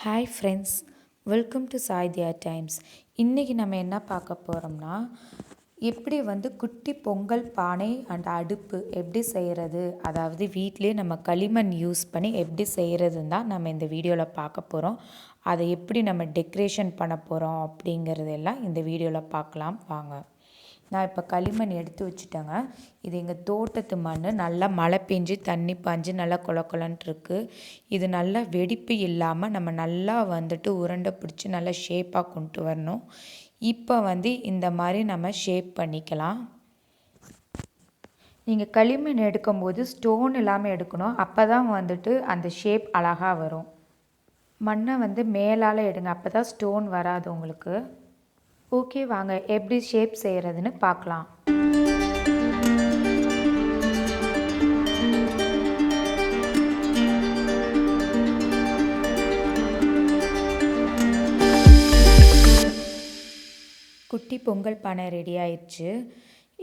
Hi friends, welcome to சாய்தியா Times. இன்றைக்கி நம்ம என்ன பார்க்க போகிறோம்னா, எப்படி குட்டி பொங்கல் பானை அண்ட் அடுப்பு எப்படி செய்கிறது, அதாவது வீட்டிலே நம்ம களிமண் யூஸ் பண்ணி எப்படி செய்கிறதுன்னு தான் நம்ம இந்த வீடியோவில் பார்க்க போகிறோம். அதை எப்படி நம்ம டெக்கரேஷன் பண்ண போகிறோம் அப்படிங்கிறதெல்லாம் இந்த வீடியோவில் பார்க்கலாம் வாங்க. நான் இப்போ களிமண் எடுத்து வச்சுட்டேங்க. இது எங்கள் தோட்டத்து மண். நல்லா மழை பெஞ்சு தண்ணி பாஞ்சு நல்லா கொலன்னு இருக்குது. இது நல்லா வெடிப்பு இல்லாமல் நம்ம நல்லா உருண்டை பிடிச்சி நல்லா ஷேப்பாக கொண்டு வரணும். இப்போ இந்த மாதிரி நம்ம ஷேப் பண்ணிக்கலாம். நீங்கள் களிமண் எடுக்கும்போது ஸ்டோன் இல்லாமல் எடுக்கணும். அப்போ தான் அந்த ஷேப் அழகாக வரும். மண்ணை மேலால் எடுங்க, அப்போ தான் ஸ்டோன் வராது உங்களுக்கு. ஓகே, வாங்க எப்படி ஷேப் செய்கிறதுன்னு பார்க்கலாம். குட்டி பொங்கல் பானை ரெடி ஆயிடுச்சு.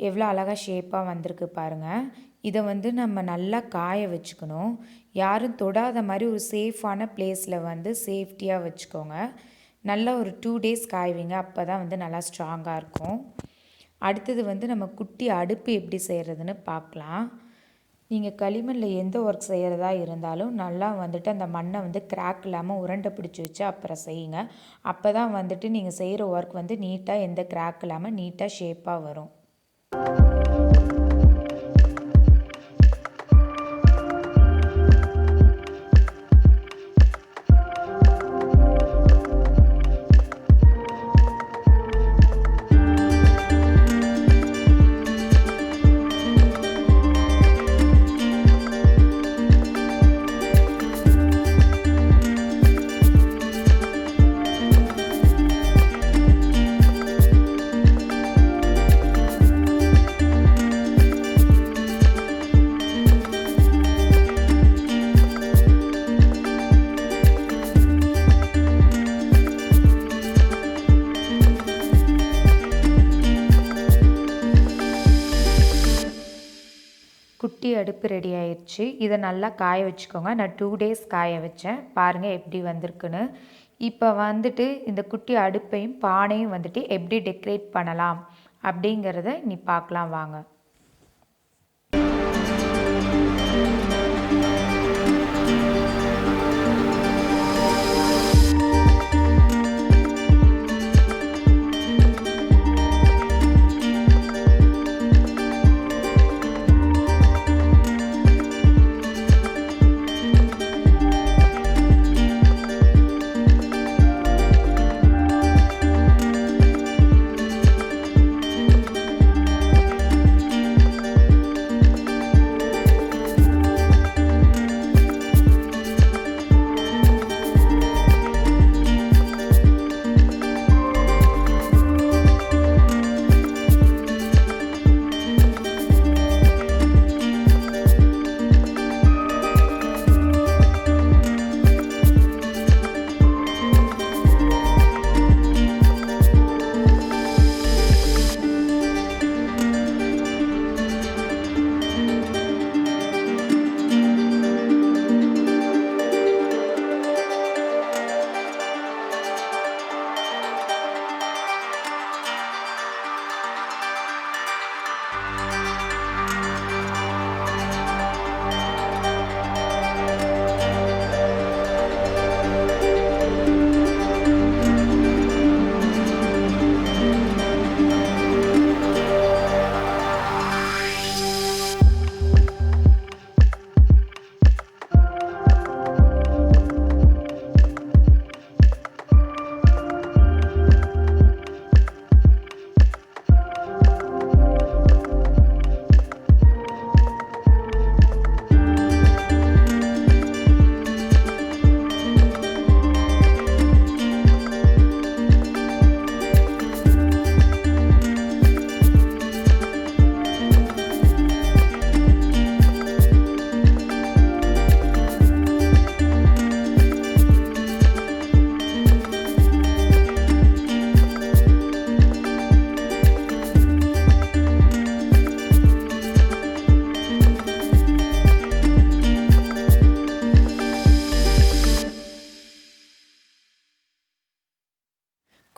எவ்வளோ அழகாக ஷேப்பாக வந்திருக்கு பாருங்கள். இதை நம்ம நல்லா காய வச்சுக்கணும். யாரும் தொடாத மாதிரி ஒரு சேஃபான பிளேஸில் சேஃப்டியாக வச்சுக்கோங்க. நல்லா ஒரு 2 days காய்விங்க, அப்போ தான் நல்லா ஸ்ட்ராங்காக இருக்கும். அடுத்தது நம்ம குட்டி அடுப்பு எப்படி செய்கிறதுன்னு பார்க்கலாம். நீங்கள் களிமண்ணில் எந்த ஒர்க் செய்கிறதா இருந்தாலும் நல்லா அந்த மண்ணை கிராக் இல்லாமல் உருண்டை பிடிச்சி வச்சு அப்புறம் செய்யுங்க. அப்போ தான் நீங்கள் செய்கிற ஒர்க் நீட்டாக எந்த கிராக் இல்லாமல் நீட்டாக ஷேப்பாக வரும். குட்டி அடுப்பு ரெடி ஆயிடுச்சு. இதை நல்லா காய வச்சுக்கோங்க. நான் 2 days காய வச்சேன். பாருங்கள் எப்படி வந்திருக்குன்னு. இப்போ இந்த குட்டி அடுப்பையும் பானையும் எப்படி டெக்கரேட் பண்ணலாம் அப்படிங்கிறத நீ பார்க்கலாம் வாங்க.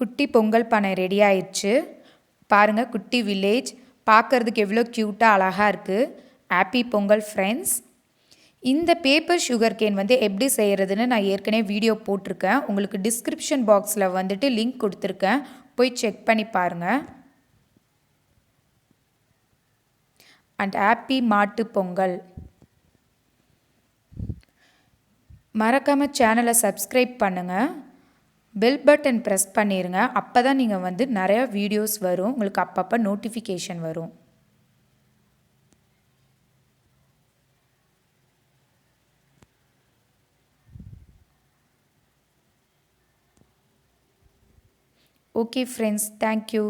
குட்டி பொங்கல் பானை ரெடி ஆயிடுச்சு. பாருங்கள், குட்டி வில்லேஜ் பார்க்குறதுக்கு எவ்வளோ க்யூட்டாக அழகாக இருக்குது. Happy Pongal friends. இந்த பேப்பர் சுகர் கேன் வந்து எப்படி செய்கிறதுன்னு நான் ஏற்கனவே வீடியோ போட்டிருக்கேன். உங்களுக்கு டிஸ்கிரிப்ஷன் பாக்ஸில் வந்துட்டு லிங்க் கொடுத்துருக்கேன், போய் செக் பண்ணி பாருங்கள். அண்ட் ஹாப்பி மாட்டு பொங்கல். மறக்காமல் சேனலை சப்ஸ்கிரைப் பண்ணுங்கள், பெல் பட்டன் ப்ரெஸ் பண்ணிடுங்க. அப்போ தான் நீங்கள் வந்து நிறையா வீடியோஸ் வரும், உங்களுக்கு அப்பப்போ நோட்டிஃபிகேஷன் வரும். Okay friends, thank you.